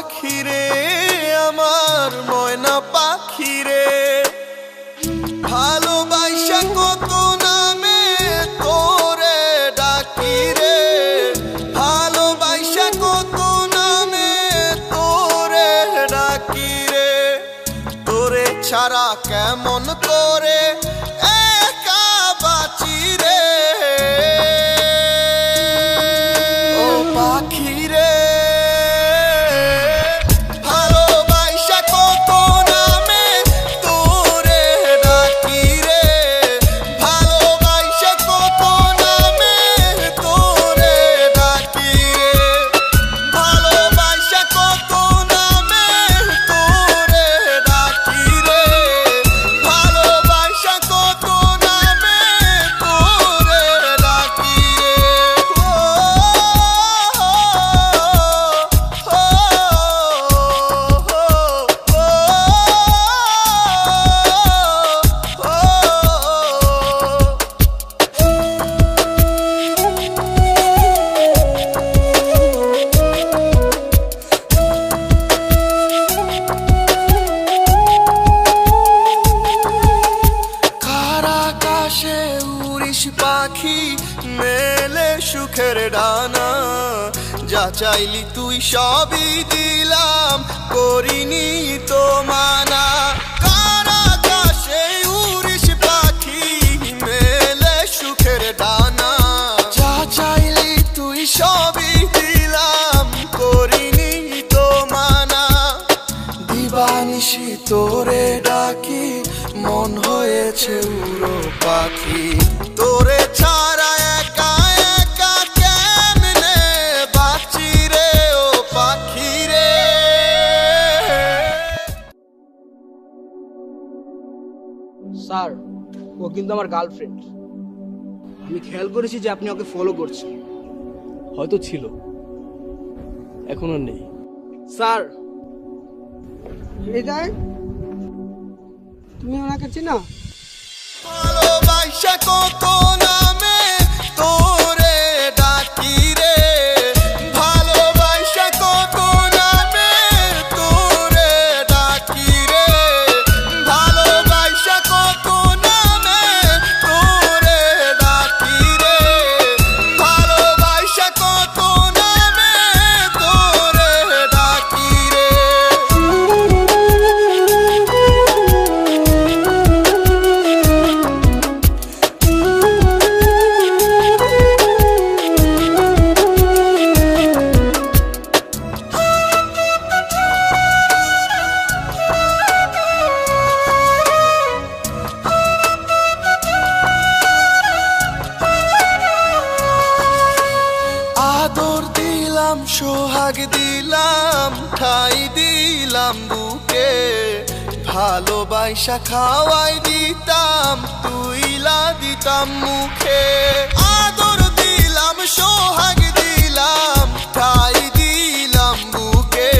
পাখি রে আমার ময়না পাখি রে ভালোবাসা কত নামে তোরে ডাকি রে ভালোবাসা কত নামে তোরে ডাকি রে তোরে ছাড়া কেমন করে একা বাঁচি রে ও পাখি রে পাখি মেলে সুখের ডানা যা চাইলি তুই সবই দিলাম করিনি তো মানা কার আকাশে উড়িস পাখি মেলে সুখের ডানা যা চাইলি তুই সবই দিলাম করিনি তো মানা দিবানিশি তোরে ডাকি মন হয়েছে উড়ো পাখি তোরে ছাড়া একা একা কেমনে বাঁচি রে ও পাখি রে স্যার ও কিন্তু আমার গার্লফ্রেন্ড আমি খেয়াল করেছি যে আপনি ওকে ফলো করছেন হয়তো ছিল এখন আর নেই স্যার হৃদয় তুমি ওনাকে চিনো ভালোবাসা কত নামে তোরে ডাকি রে ভালোবাসা কত নামে তোরে ডাকি রে ভালোবাসা কত নামে তোরে ডাকি রে ভালোবাসা কত নামে তোরে ডাকি রে আদর দিলাম সোহাগ দিলাম ঠাই দিলাম বুকে ভালোবাসা খাওয়াই দিতাম তুইলা দিতাম মুখে আদর দিলাম সোহাগ দিলাম ঠাই দিলাম বুকে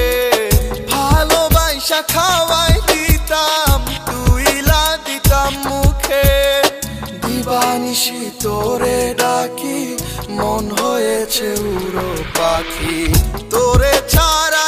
ভালোবাসা খাওয়াই দিতাম তুইলা দিতাম মুখে দিবানিশি তোরে ডাকি মন হয়েছে উড়ো পাখি তোরে ছাড়া